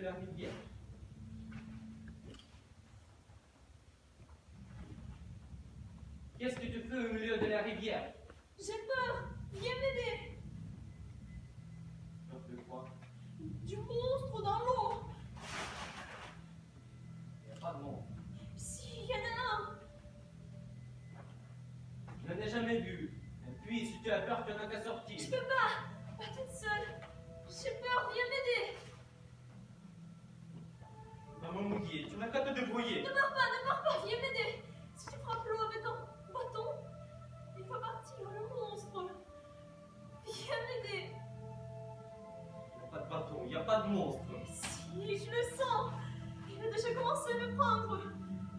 de la rivière. Qu'est-ce que tu fais au milieu de la rivière? J'ai peur. Viens m'aider. Peur de quoi? Du monstre dans l'eau. Il n'y a pas de monstre. Si, il y en a un. Je n'en ai jamais vu. Et puis, si tu as peur, tu n'en as qu'à sortir. Je peux pas toute seule. J'ai peur, viens m'aider. Maman mouillée, tu n'as qu'à te débrouiller. Ne pars pas, viens m'aider. Si tu frappes l'eau avec un bâton, il va partir, le monstre. Viens m'aider. Il n'y a pas de bâton, il n'y a pas de monstre. Si, je le sens. Il a déjà commencé à me prendre.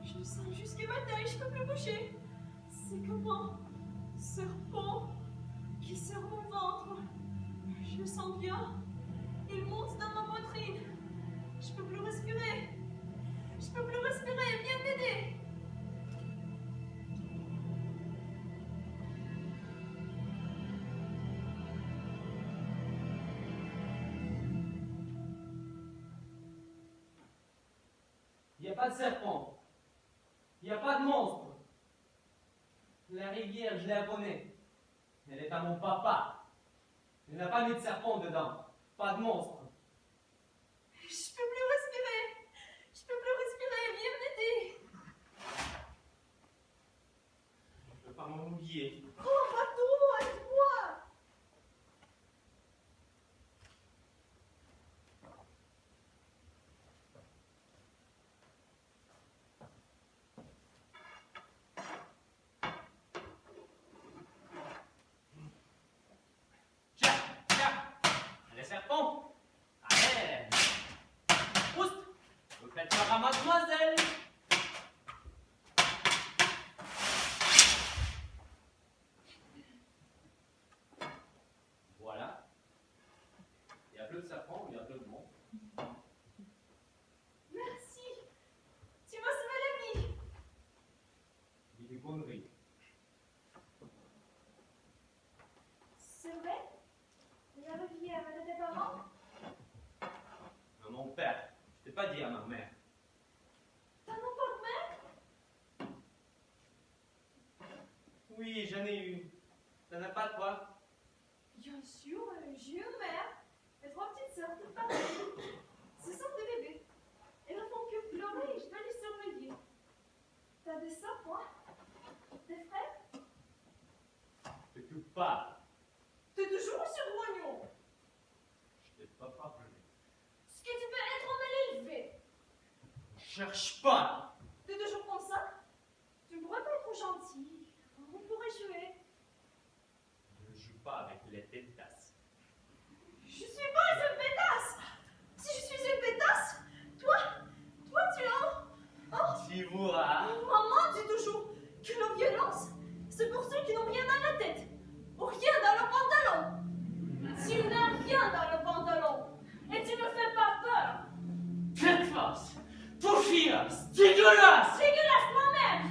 Je le sens jusqu'à ma taille, je peux plus bouger. C'est comme un serpent qui serre mon ventre. Je le sens bien. Il monte dans ma poitrine. Je peux plus respirer. Je peux plus respirer. Viens m'aider. Il n'y a pas de serpent. Il n'y a pas de monstre. La rivière, je la connais. Elle est à mon papa. Il n'a pas mis de serpent dedans. Pas de monstre. Je peux plus respirer. Je peux plus respirer. Viens m'aider. Je veux pas m'oublier. Oh, un bateau, aide-moi. Tiens, tiens. Les serpents. Allez. Oust. Vous faites peur à mademoiselle. Voilà. Il n'y a plus de serpents, il n'y a plus de monstres. Merci. Tu m'as sauvé la vie. Il dit des conneries. C'est vrai? La rivière, elle était parents? À mon père. Je t'ai pas dit à ma mère. T'as non pas de mère? Oui, j'en ai une. T'en as pas toi? Bien sûr, j'ai une mère et trois petites sœurs toutes pareilles. Ce sont des bébés. Elles ne font que pleurer et je dois les surveiller. T'as des sœurs, toi? Des frères? T'occupe pas. T'es toujours sur l'oignon. Je t'ai pas parlé. Ce que tu peux être mal élevé. Cherche pas. T'es toujours comme ça? Tu ne pourrais pas être gentil. On pourrait jouer. Je ne joue pas avec les pétasses. Je suis pas une pétasse. Si je suis une pétasse, toi tu es un... Tu vois. Maman dit toujours que la violence, c'est pour ceux qui n'ont rien dans la tête, ou rien dans le pantalon. Tu n'as rien dans le pantalon, et tu ne fais pas peur. Pétasse. Porfias. Dégueulasse. Dégueulasse moi-même.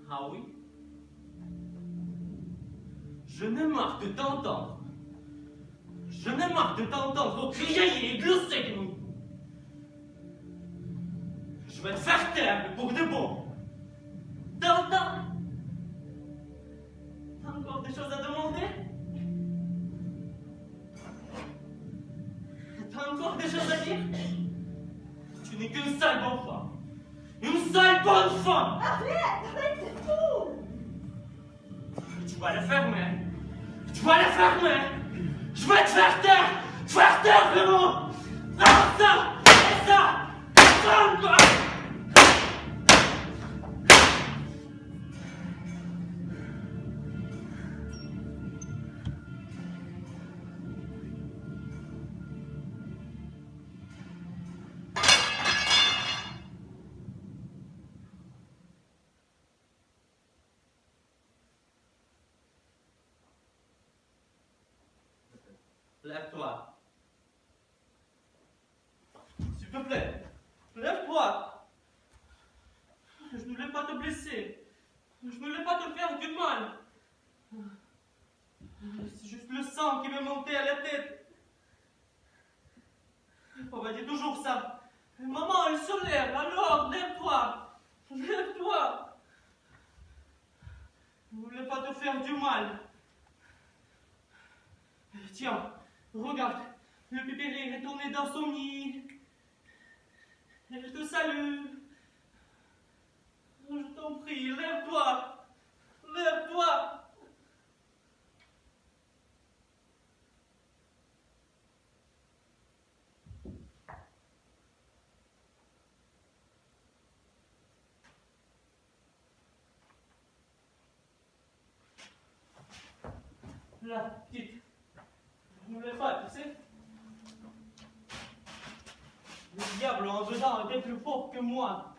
Ah oui? Je n'ai marre de t'entendre. Je n'ai marre de t'entendre crier et glousser de nous. Je vais te faire taire pour de bon. T'entends? T'as encore des choses à demander? T'as encore des choses à dire? Tu n'es qu'une sale bonne femme. Une sale bonne femme! Arrête, c'est fou. Tu vas le fermer. Tu vas le fermer. Je vais te faire taire. Faire taire, vraiment. Ah, ça! Et ça! Ça encore! Lève-toi. S'il te plaît. Lève-toi. Je ne voulais pas te blesser. Je ne voulais pas te faire du mal. C'est juste le sang qui me montait à la tête. Papa dit toujours ça. Maman, elle se lève, alors lève-toi. Lève-toi. Je ne voulais pas te faire du mal. Tiens, regarde. Le bébé est retourné dans son nid. Elle te salue. Je t'en prie, lève-toi. Lève-toi. Là, petite. Je ne voulais pas, tu sais. Le diable en dedans était plus fort que moi.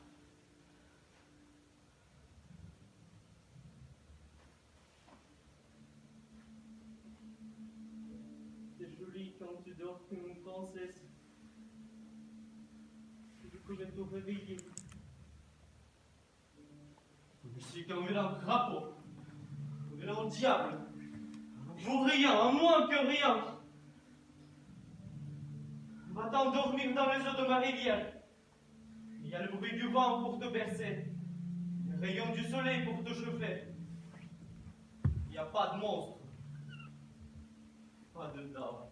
C'est joli quand tu dors comme une princesse. Je pourrais te réveiller. Je suis comme un crapaud. Un grand diable. Pour rien, à moins que rien. Va t'endormir dans les eaux de ma rivière. Il y a le bruit du vent pour te bercer. Le rayon du soleil pour te chauffer. Il n'y a pas de monstre. Pas de dame.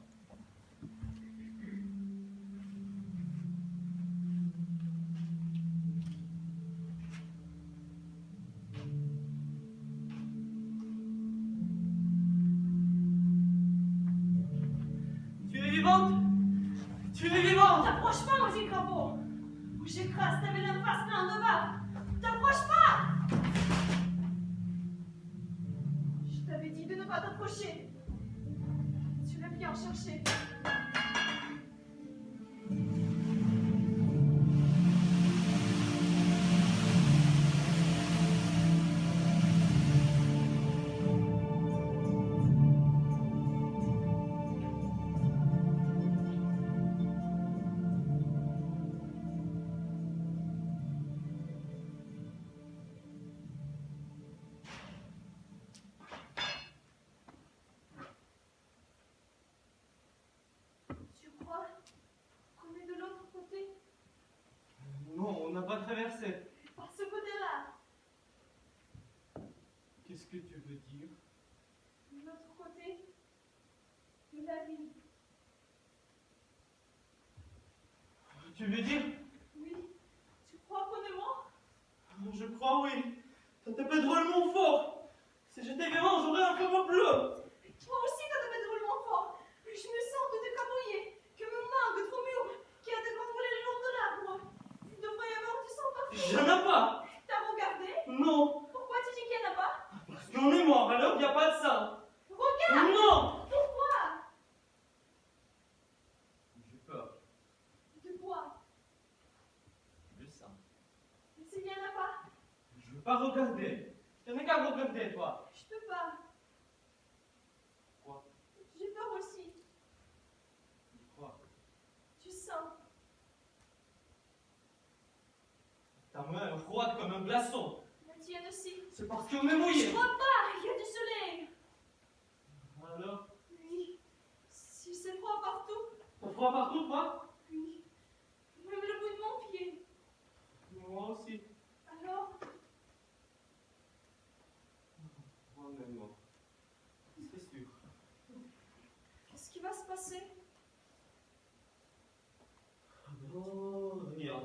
Tu es vivante? Tu es vivante? T'approches pas, mon petit crapaud! Ou j'écrase ta vilaine face plein de bas! T'approches pas! Je t'avais dit de ne pas t'approcher. Tu l'as bien cherché. Tu crois qu'on est de l'autre côté? Non, on n'a pas traversé. Par ce côté-là. Qu'est-ce que tu veux dire? L'autre côté de la vie. Tu veux dire? Oui. Tu crois qu'on est mort? Je crois oui. Ça te fait drôlement fort. Si j'étais vivant, j'aurais un feu bleu. Toi aussi, t'as tapé drôlement fort. Je me sens de décapouiller, comme un mangue trop mûr qui a décontrôlé le long de l'arbre. Il devrait y avoir du sang partout. Il n'y en a pas. T'as regardé? Non. Pourquoi tu dis qu'il n'y en a pas? Parce qu'on est mort, alors il n'y a pas de sang. Regarde! Non. Pourquoi? J'ai peur. De quoi? Du sang. Mais s'il n'y en a pas, Je ne veux pas regarder. Tu n'as qu'à regarder, toi. je peux pas. Quoi? J'ai peur aussi. Quoi? Tu sens. Ta main est froide comme un glaçon. La tienne aussi. C'est parce qu'on est Je mouillé. crois pas, il y a du soleil. Alors? Oui. Si c'est froid partout, T'as froid partout, toi? oui. Même le bout de mon pied. Moi aussi. Alors, Moi même, moi. C'est sûr. qu'est-ce qui va se passer? Oh, rien.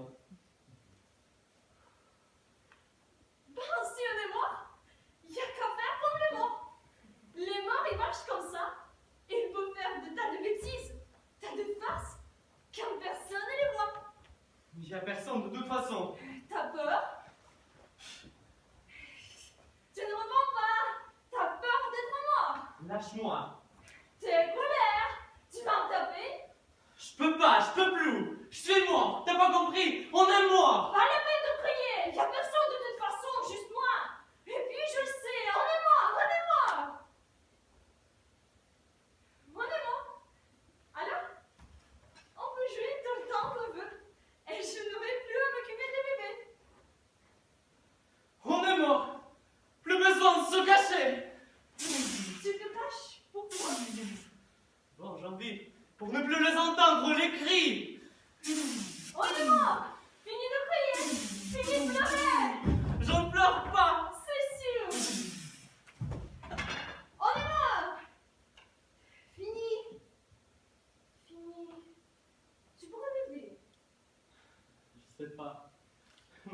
Ben, si on est mort, il n'y a qu'à faire comme les morts. Les morts, ils marchent comme ça. Ils peuvent faire des tas de bêtises, tas de farces, quand personne ne les voit. Il n'y a personne de toute façon. T'as peur? Tu ne réponds pas. T'as peur d'être mort. Lâche-moi. T'es colère. Tu vas me taper. Je peux pas, je peux plus. Je suis mort. T'as pas compris? On est mort. Pas la peine de crier. Il n'y a personne de toute façon, juste moi. Et puis je le sais, on est mort, on est mort. On est mort. Alors, on peut jouer tout le temps qu'on veut. Et je n'aurai plus à m'occuper des bébés.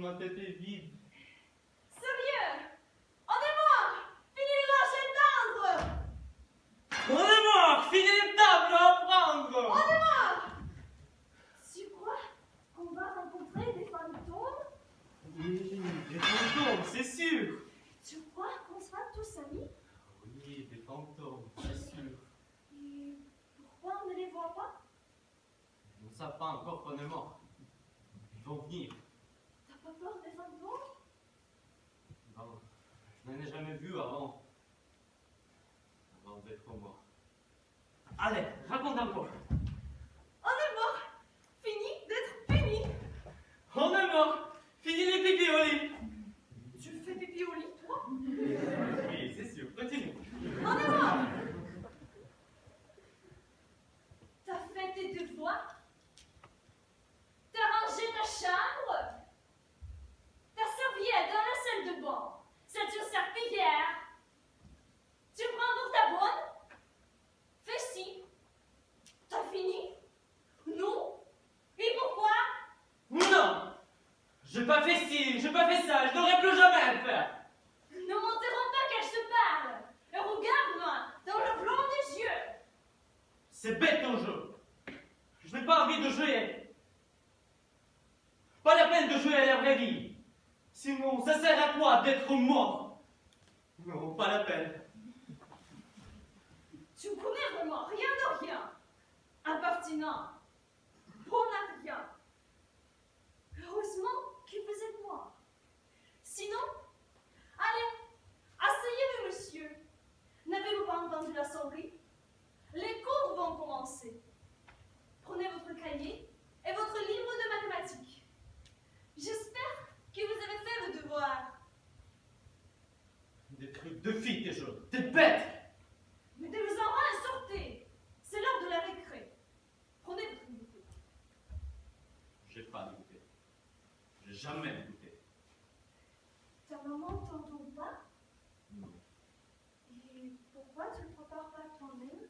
ma tête est vide. Sérieux? On est mort! Fini les lâches d'éteindre! On est mort! Fini les tables à prendre! On est mort! Tu crois qu'on va rencontrer des fantômes? Oui, des fantômes, c'est sûr! Tu crois qu'on sera tous amis? Oui, des fantômes, c'est sûr. Et pourquoi on ne les voit pas? On ne sait pas encore qu'on est mort. Ils vont venir. T'as pas peur des fantômes? Non, je n'en ai jamais vu avant d'être mort. Allez, raconte encore. On est mort! Fini d'être fini! On est mort! Fini les pipis au lit! Tu fais pipi au lit, toi? Oui, c'est sûr, continue. On est mort! T'as fait tes devoirs? T'as rangé ta chambre? Ta serviette dans la salle de bain? C'est une serpillière? Tu prends pour ta bonne? Fais ci. T'as fini? Non? Et pourquoi? Non! J'ai pas fait ci, j'ai pas fait ça, je n'aurais plus jamais à le faire! Ne m'interromps pas quand je te parle! Et regarde-moi dans le blanc des yeux! C'est bête ton jeu! Je n'ai pas envie de jouer! Pas la peine de jouer à la vraie vie! Sinon, ça sert à quoi d'être mort? Non, pas la peine. Tu ne connais vraiment rien de rien. Impertinent. Bon à rien. Heureusement que vous êtes mort. Sinon, allez, asseyez-vous, monsieur. N'avez-vous pas entendu la sonnerie? Les cours vont commencer. Prenez votre cahier et votre livre de mathématiques. J'espère que vous avez fait vos devoirs. Des trucs de filles, tes jeux. T'es bête! Mettez-vous en rang et sortez. C'est l'heure de la récré. Prenez votre goûter. J'ai pas de goûter. J'ai jamais goûté. Ta maman t'entend pas? Non, Et pourquoi tu ne prépares pas toi-même?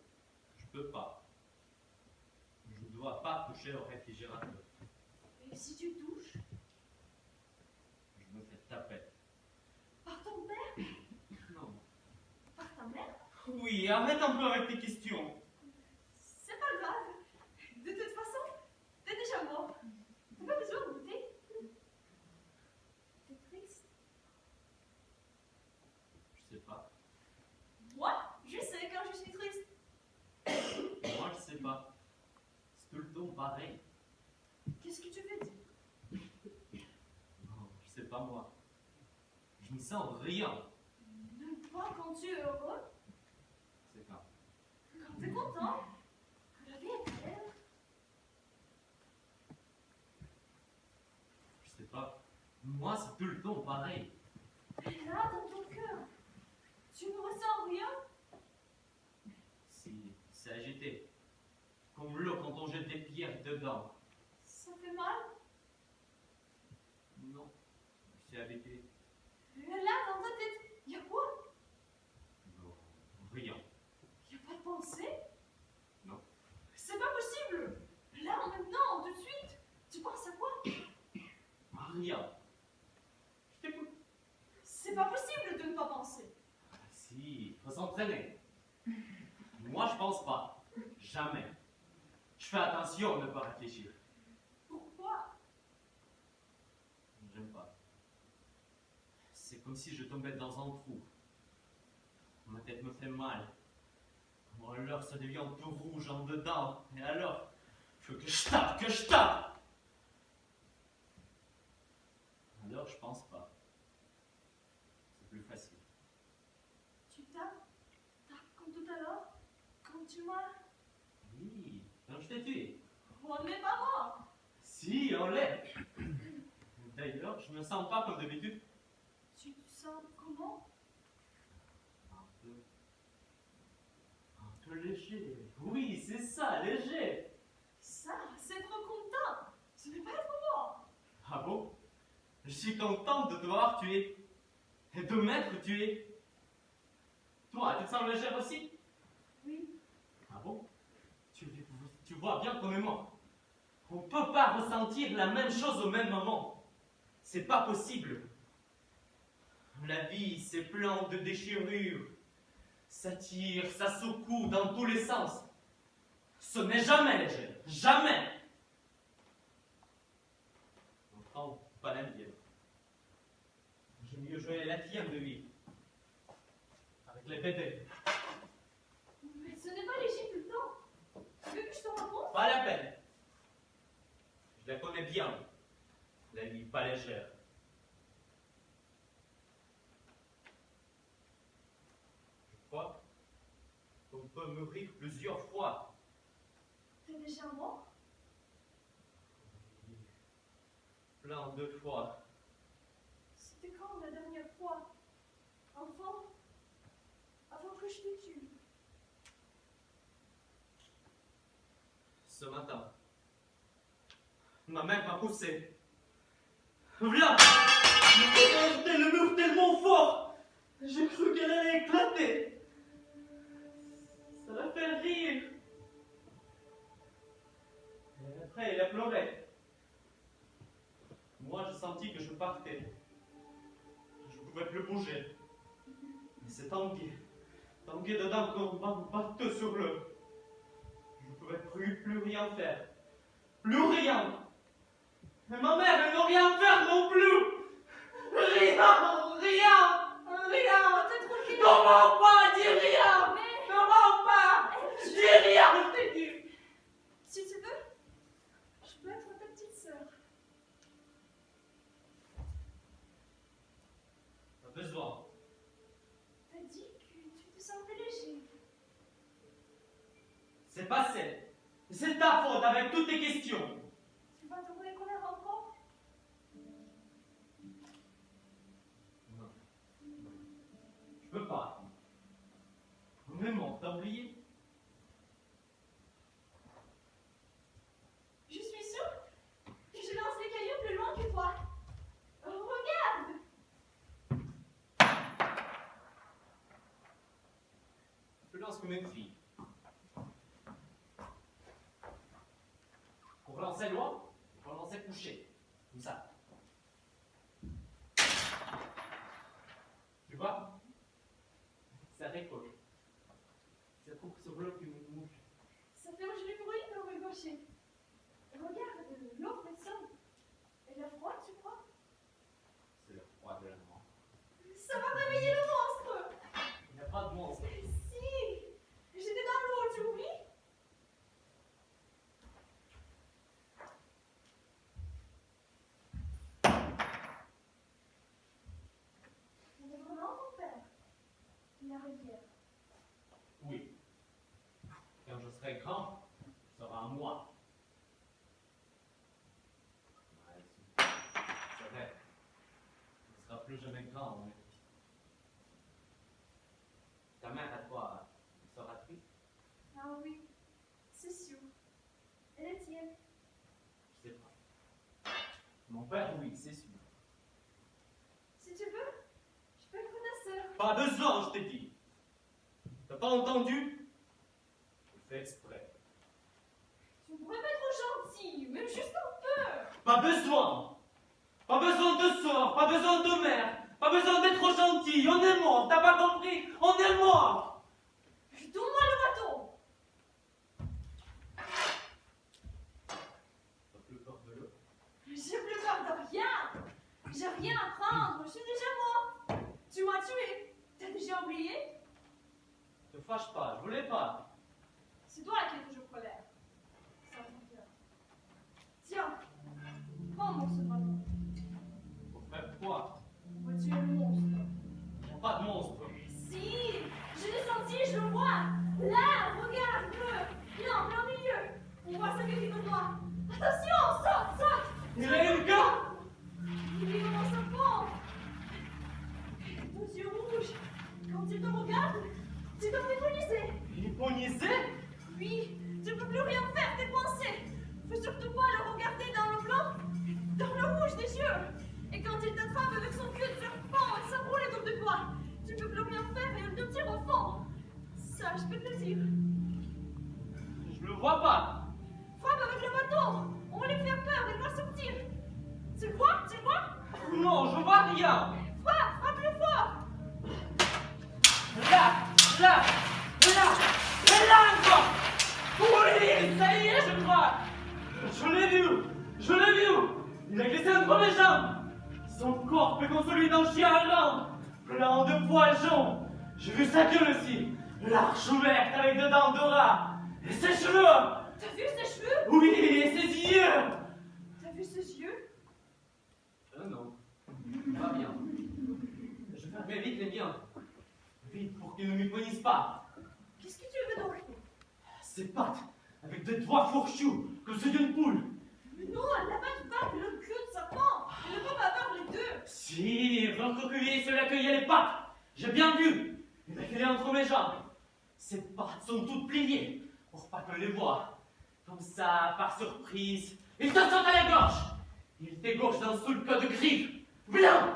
je peux pas. Je ne dois pas toucher au réfrigérateur. Et si tu touches? Je me fais taper. Par ton père? Non. Par ta mère? Oui, arrête un peu avec tes questions. C'est pas grave. De toute façon, t'es déjà mort. T'as pas besoin de goûter. T'es triste? Je sais pas. Moi, je sais quand je suis triste. Moi, je sais pas. C'est tout le temps pareil. Qu'est-ce que tu veux dire? Non, je sais pas moi. Je ne sens rien. Même pas quand tu es heureux, C'est quand. quand t'es content, que la vie est belle. Je sais pas. Moi, c'est tout le temps pareil. Et là, dans ton cœur, tu ne ressens rien? Si, c'est agité. Comme l'eau quand on jette des pierres dedans. Ça fait mal? Non, je suis habitué. Et là, dans ta tête, y a quoi? Non, rien. Y a pas de pensée? Non. C'est pas possible! Là, maintenant, tout de suite, tu penses à quoi? Rien. Je t'écoute. C'est pas possible de ne pas penser. Ah, si, faut s'entraîner. Moi, je pense pas. Jamais. Je fais attention de ne pas réfléchir. Pourquoi? J'aime pas. C'est comme si je tombais dans un trou. Ma tête me fait mal. Ou alors ça devient tout rouge en dedans. Et alors, il faut que je tape, que je tape. Alors je pense pas. C'est plus facile. Tu tapes? Tapes comme tout à l'heure? Quand tu m'as... Oui, quand je t'ai tué. On n'est pas mort! Si, on l'est. D'ailleurs, je me sens pas comme d'habitude. Tu te sens comment? Un peu léger. Oui, c'est ça, léger. Ça, c'est trop content! Ce n'est pas être mort! Ah bon? Je suis contente de te voir tuer. Et de m'être tué. Toi, tu te sens léger aussi? Oui. Ah bon? Tu vois bien qu'on est mort. On peut pas ressentir la même chose au même moment. C'est pas possible. La vie, c'est plein de déchirures. Ça tire, ça secoue dans tous les sens. Ce n'est jamais léger. Jamais. Enfin, pas la mienne. J'aime mieux jouer la tienne de vie. Avec les bébés. Mais ce n'est pas léger tout le temps. Tu veux que je te raconte? Pas la peine. Je la connais bien. La vie pas légère. Je crois qu'on peut mourir plusieurs fois. T'es déjà mort? Plein de fois. C'était quand la dernière fois? Enfant? Avant que je te tue. Ce matin, ma mère m'a poussé. Viens! C'était le mur tellement fort! J'ai cru qu'elle allait éclater. Ça l'a fait rire. Et après, elle a pleuré. Moi, j'ai senti que je partais. Je ne pouvais plus bouger. Mais c'est Tanguy dedans qu'on m'a battu sur le. Je ne pouvais plus rien faire. Plus rien! Mais ma mère, elle ne veut rien faire non plus! Rien! T'es tranquille. Non, mens pas, dis rien! Mais- Ne mens pas! Dis rien, je t'ai dit! Si tu veux, je peux être ta petite sœur. Pas besoin. T'as dit que tu te sentais léger. C'est passé. C'est ta faute avec toutes tes questions. Tu vas te rouler colère encore? Non. Je peux pas. Mais bon, t'as oublié? Je suis sûre que je lance les cailloux plus loin que toi. Regarde! Je lance comme une fille. Pour lancer loin, il faut lancer couché. Comme ça. Tu vois? Ça récolte. Ça coupe sur l'eau qui me mouche. Ça fait un joli bruit dans le gaucher. Regarde, l'eau frissonne. Elle a froid, tu crois? C'est le froid de la mort. Ça va réveiller le monstre! Il n'y a pas de monstre. Si! J'étais dans l'eau, tu oublies? On est vraiment ton père. La rivière. Oui. Quand je serai grand, ce sera à moi. Ouais, c'est vrai. Ce ne sera plus jamais grand, mais... Ta mère à toi, elle sera triste? Ah oui, c'est sûr. Elle est tienne. Je sais pas. Mon père, oui, c'est sûr. Si tu veux, je peux être ta sœur. Pas besoin, je t'ai dit. T'as pas entendu? Je fais exprès. Tu ne pourrais pas être gentil, même juste un peu. Pas besoin. Pas besoin de sort, pas besoin de mère. Pas besoin d'être gentil. On est mort, t'as pas compris? On est mort. Donne-moi le bâton. T'as plus peur de l'eau? J'ai plus peur de rien. J'ai rien à prendre, je suis déjà mort. Tu m'as tué. T'as déjà oublié? Te fâche pas, je voulais pas. C'est toi qui es toujours colère. Ça me cœur. Tiens, prends mon morceau de bâton. Pour faire quoi? On va tuer le monstre. Y a pas de monstre. Si, je l'ai senti, je le vois. Là, regarde-le. Il est en plein milieu. On voit ça qui de moi. Attention, saute. Irenka! Il commence à fondre. Tes yeux rouges. Quand il te regarde, tu dois t'éblouir. Hyponisé? Oui, tu ne peux plus rien faire, t'es coincé. Faut surtout pas le regarder dans le blanc, dans le rouge des yeux. Et quand il t'attrape avec son queue de serpent et s'enroule autour de toi, tu ne peux plus rien faire et il te tire au fond. Ça, je peux te le dire. Je le vois pas. Frappe avec le bâton. On va lui faire peur, il va sortir. Tu le vois? maintenant. Frappe, frappe plus fort. Là, là, là, et là encore. Oui, ça y est, je crois. Je l'ai vu. Il a glissé entre mes jambes. Son corps fait comme celui d'un chien errant, plein de poils jaunes. J'ai vu sa gueule aussi, l'arche ouverte avec dedans de rat. Et ses cheveux. T'as vu ses cheveux? Oui, et ses yeux. T'as vu ses yeux? Non, pas bien. Je fermais vite les miens. Vite pour qu'ils ne m'y punissent pas. Qu'est-ce que tu veux donc? Ses pattes, avec des doigts fourchus, comme ceux d'une poule. Mais non, elle n'a pas de pattes, elle a le queue de serpent. Elle ne peut pas avoir les deux. Si, recroquevillé, celui accueillait les pattes. J'ai bien vu. Il a filé entre mes jambes. Ses pattes sont toutes pliées, pour pas que je les voie. Comme ça, par surprise, il te saute à la gorge. Il t'égorge d'un seul coup de griffe. Viens!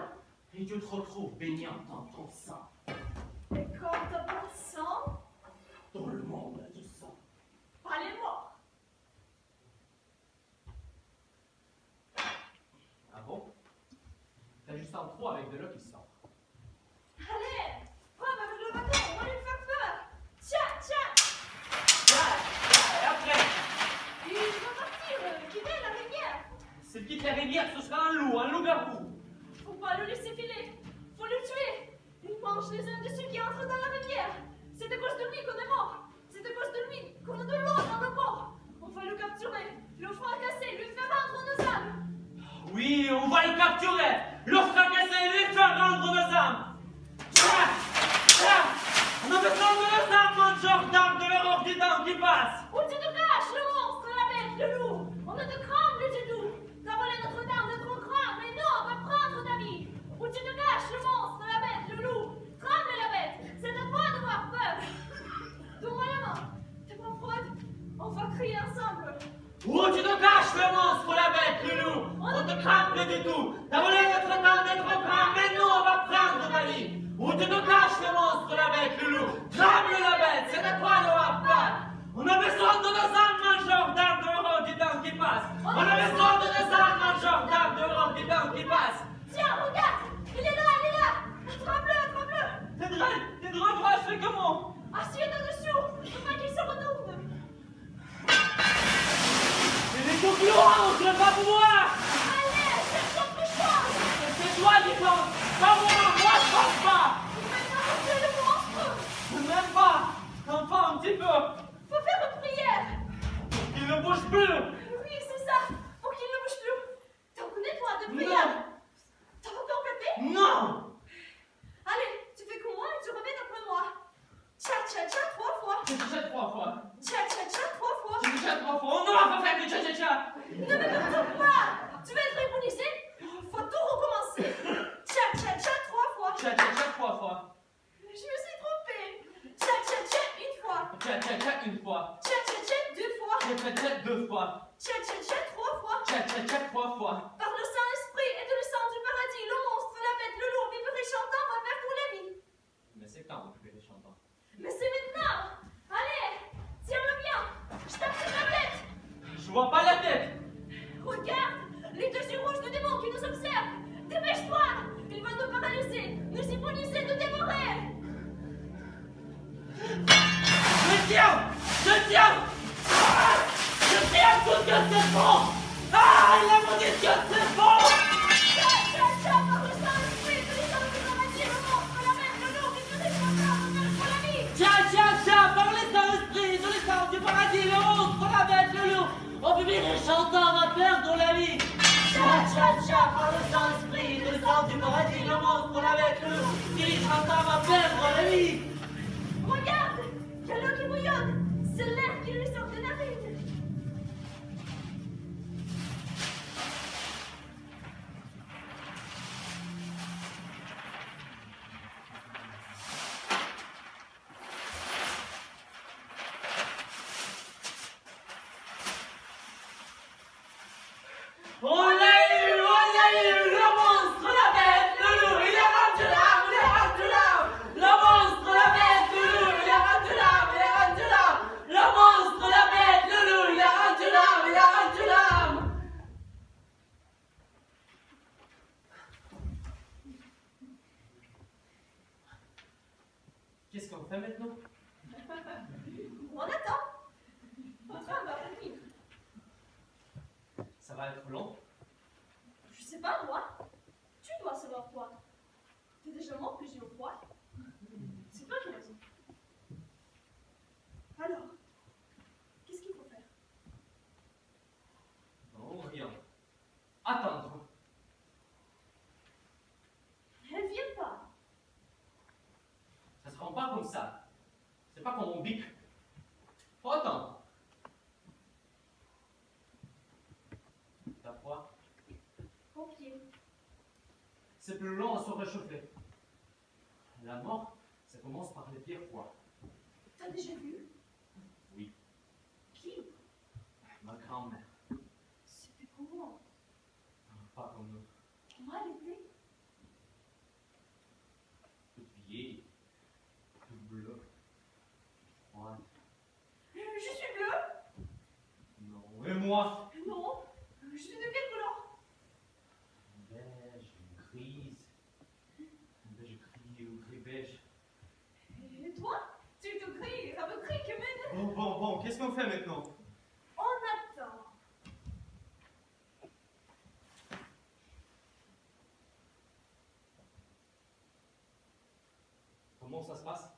Et tu te retrouves baignant dans ton sang. Et quand t'as pas de sang, Tout le monde a du sang. pas les morts. Ah bon? T'as juste un trou avec de l'eau qui sort. Allez, frappe avec le bâton, on va lui faire peur. Tiens. Et après, Il va partir, quitter la rivière. s'il quitte la rivière, ce sera un loup-garou. Faut pas le laisser filer. Faut le tuer. Il mange les uns de ceux qui entrent dans la rivière. C'est à cause de lui qu'on est mort. C'est à cause de lui qu'on a de l'eau dans le corps. On va le capturer, le fracasser, lui faire rendre nos âmes. Oui, on va le capturer, le fracasser et lui faire rendre nos âmes. On a besoin de nos âmes, mon Jordan, de l'horreur du temps qui passe. Où tu te caches, le monstre, la bête, le loup? On ne te crame du tout. T'as volé notre dame de ton crâne, mais non, on va prendre ta vie. Où tu te caches, le monstre, la bête, le loup? Crame la bête, c'est à toi d'avoir peur. Donne-moi la main. T'es pas fraude? On va crier ensemble. Où tu te caches, le monstre, la bête, le loup? On te crame plus du tout. T'as volé notre dame de ton crâne, mais nous, on va prendre ta vie. Où tu te caches, le monstre, la bête, le loup? Crame la bête, c'est à toi d'avoir peur. On a besoin de nos âmes, mon Jordan, de l'horreur du temps qui passe. On a besoin de nos âmes, mon Jordan, de l'horreur du temps qui passe. Tiens, regarde, il est là. Attrape-le. T'es droit, je fais comment? Assieds-toi dessous. Faut pas qu'il se retourne. Il est tout loin, je ne vais pas pouvoir. Allez, cherche autre chose. C'est toi qui penses, pas moi je pense pas. Il va t'arrêter le monstre. Même pas, enfin un petit peu. Faut faire une prière. Il ne bouge plus. Oui, c'est ça. Pour qu'il ne bouge plus. T'en connais toi de prière? T'as encore capté? Non. Allez, tu fais comme moi et tu remets après moi. Tcha-tcha-tcha 3 fois. Tu te jettes 3 fois. Tcha-tcha-tcha 3 fois. Tu te jettes 3 fois. On ne va pas faire que tcha-tcha-tcha. Ne me perturbe pas. Tu vas être immunisé. Faut tout recommencer. Tcha-tcha-tcha 3 fois. Tcha-tcha-tcha 3 fois. Je me suis trompée. Tcha-tcha-tcha 1 fois. Tcha-tcha-tcha 1 fois. Tcha-tcha-tcha 2 fois. Tcha-tcha-tcha 2 fois. Tcha-tcha-tcha 3 fois. Tcha-tcha-tcha 3 fois. Par le Saint-Esprit et de le sang du paradis, le monstre, la bête, le loup, vivre et chantant va faire pour la vie. Mais c'est quand que les chantants? Mais c'est maintenant. Allez, tiens-le bien. Je tape sur la tête. Je vois pas la tête. Regarde, les deux yeux rouges du démon qui nous observent. Dépêche-toi. Il va nous paralyser, nous hypnotiser, nous dévorer. Je tiens. Ah, je tiens tout que c'est bon. Ah, la maudite, c'est bon. Tcha-tcha-tcha par le Saint-Esprit, de le sang du paradis, le monstre, la bête, le loup, vivre et chantant va faire pour la vie. Tcha-tcha-tcha, par les Saint-Esprit, de l'essence du paradis, le monstre, la bête, le loup, on peut vivre et chantant, va perdre la vie. Tcha-tcha-tcha, par le Saint-Esprit, de l'essence du paradis, le monstre, la bête, le loup, vivre et chantant, va perdre la vie. Regarde, il y a l'eau qui bouillonne. C'est l'air qui lui sort des narines. On l'a eu, le monstre, la bête, le loup, il est rendu là, le monstre, la Qu'est-ce qu'on fait maintenant? On attend. Votre train va venir. Ça va être long? Je sais pas, moi. Tu dois savoir, toi. T'es déjà mort plusieurs fois. C'est toi qui as raison. Alors, qu'est-ce qu'il faut faire? Non, rien. Attendre. Elle vient pas. Ça se rend pas comme ça. C'est pas comme on bique. Faut attendre. T'as froid? Au pied. C'est plus long à se réchauffer. La mort, ça commence par les pieds froids. T'as déjà vu? Oui, Qui? ma grand-mère. C'était comment? Pas comme nous. Comment elle était? Toute vieille, toute bleue, froide. Je suis bleue? Non, et moi? Non. Je suis de quelle couleur? Beige, grise. Beige gris ou gris beige. Et toi? Tu te cries, ça me crie que maintenant. Bon, qu'est-ce qu'on fait maintenant? On attend. Comment ça se passe?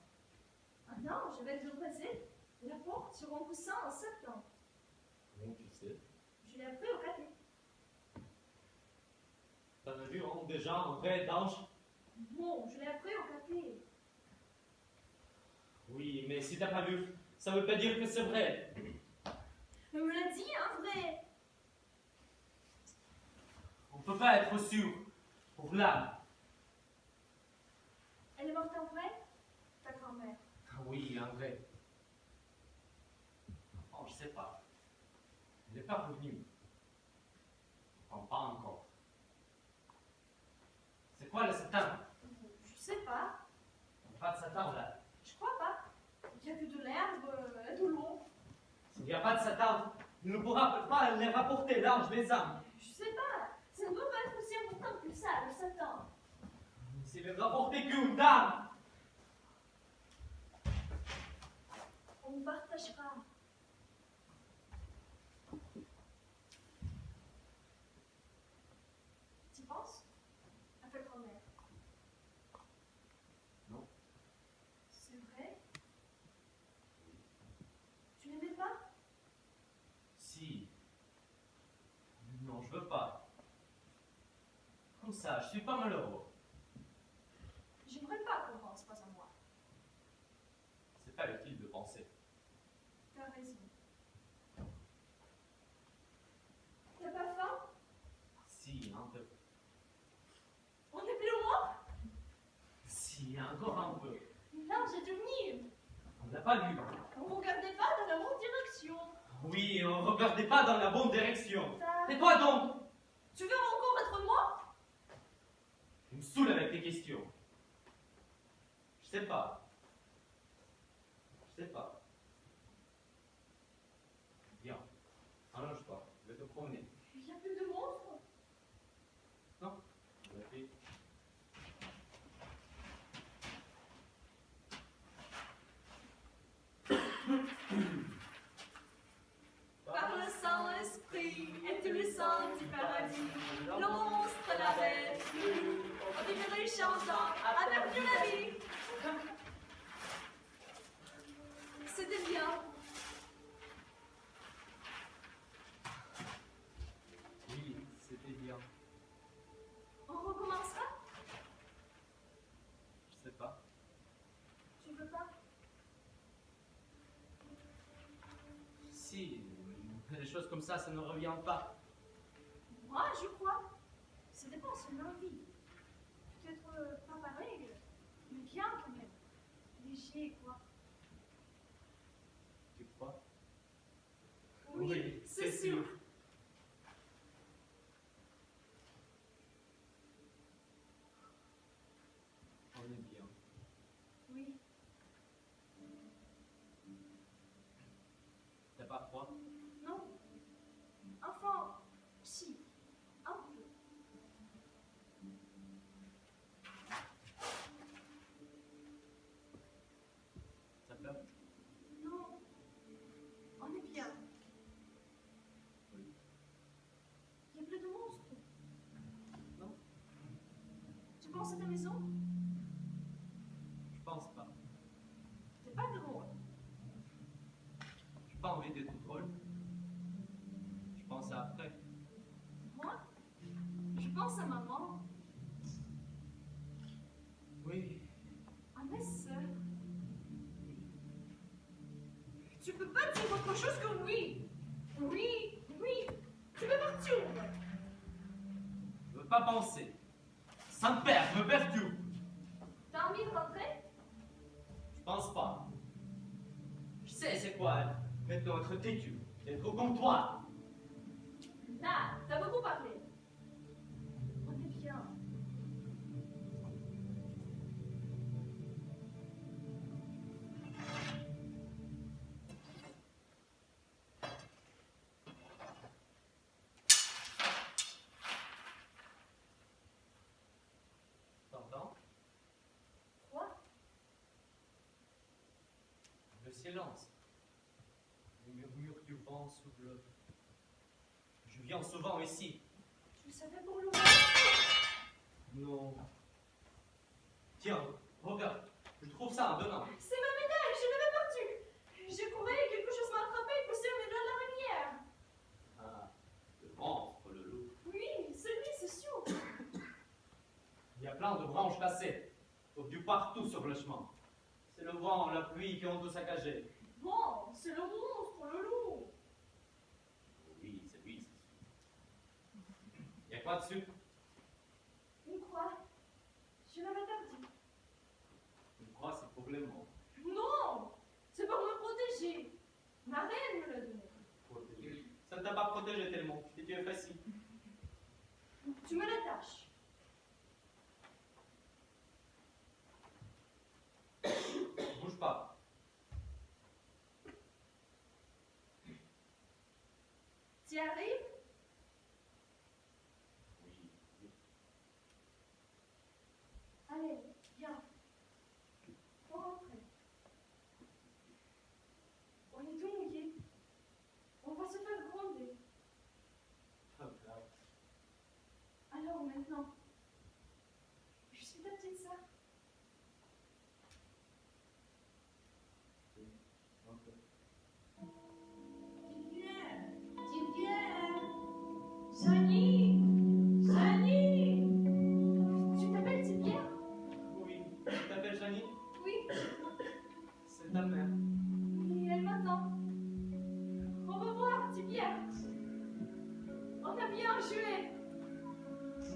Ah non, je vais te le passer. La porte sur un coussin en septembre. Comment tu sais? Je l'ai appris au caté. T'en as vu, hein, déjà un vrai d'ange? Bon, je l'ai appris au caté. Oui, mais si t'as pas vu, ça veut pas dire que c'est vrai. Mais me l'a dit, hein, vrai. On peut pas être sûr pour l'âme. Elle est morte en vrai? Ta grand-mère. Ah oui, en vrai. Oh, je sais pas. Elle n'est pas revenue. Enfin, pas encore. C'est quoi le Satan? Je sais pas. Pas de Satan là. Je crois pas. Il y a que de l'herbe et de l'eau. S'il n'y a pas de Satan, il ne pourra pas les rapporter l'ange des âmes. Je sais pas. Ça ne peut pas être aussi important que ça, le Satan. S'il ne rapportait qu'une dame. On partagera. Tu penses à ta grand-mère? Non. C'est vrai? Tu l'aimais pas? Si. Non, je veux pas. Comme ça, je suis pas malheureux. J'aimerais pas qu'on pense pas à moi. C'est pas utile de penser. T'as raison. T'as pas faim? Si, un peu. On est plus loin? Si, encore un peu. Non, j'ai devenu. On l'a pas vu. On regardait pas dans la bonne direction. Oui, on regardait pas dans la bonne direction. Ça- Et toi donc? Tu veux encore être mort? Tu me saoules avec tes questions. Je sais pas. Je sais pas. Viens, allonge-toi, je vais te promener. Il n'y a plus de monstres. Non? Je l'ai fait. Par le Saint-Esprit et tout le sang du paradis, le monstre, la bête, nous, on vivrait chantant avec de la vie. C'était bien. Oui, c'était bien. On recommencera? Je sais pas. Tu veux pas? Si, les choses comme ça ne revient pas. Moi, je crois. Ça dépend, c'est l'envie. Peut-être pas pareil, mais bien quand même. Léger, quoi. Tu crois? Oui, c'est sûr. On est bien. Oui. T'as pas froid? Non. Enfin, si. Un peu. à ta maison? Je pense pas. T'es pas drôle. J'ai pas envie d'être drôle. Je pense à après. Moi? Je pense à maman, Oui. à mes sœurs. Tu peux pas dire autre chose que oui. Oui, oui. Tu peux partir. Je veux pas penser. Saint-Père me perturbe. T'as envie de rentrer? Je pense pas. Je sais c'est quoi maintenant être têtu, être au comptoir. Là, t'as beaucoup parlé. On est bien. T'entends? Quoi? Le silence. Le murmure du vent souffle. Je viens souvent ici. Tu le savais pour l'ouvrir? Non. Tiens, regarde. Je trouve ça demain. C'est ma médaille, je l'avais perdue. J'ai couru, quelque chose m'a attrapé et poussé au milieu de la manière. Ah, le monstre, le loup. Oui, c'est lui, c'est sûr. Il y a plein de branches cassées. Du partout sur le chemin. C'est le vent, la pluie qui ont tout saccagé. Bon, c'est le monstre, le loup. Oui, c'est sûr. Il y a quoi dessus? Une croix. Je l'avais perdue. Une croix, c'est pour les morts. Non, c'est pour me protéger. Ma reine me l'a donné. Protégé. Ça ne t'a pas protégé tellement. Tu t'es tué facile. Tu me l'attaches. Bouge pas. Tu y arrives? Oui. Allez, viens. Faut rentrer. On est tout mouillé. On va se faire gronder. Pas grave. Alors maintenant, je suis ta petite sœur. Un peu. Tu viens. Janie, Janie. Tu t'appelles Tipierre? Oui. Tu t'appelles Janie? Oui. C'est ta mère. Oui, elle m'attend. Au revoir, Tipierre. On a bien joué.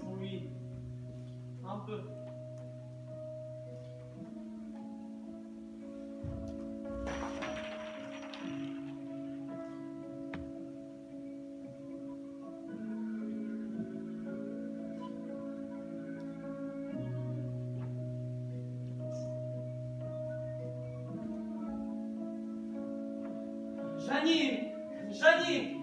Oui. Un peu. Janie! Janie!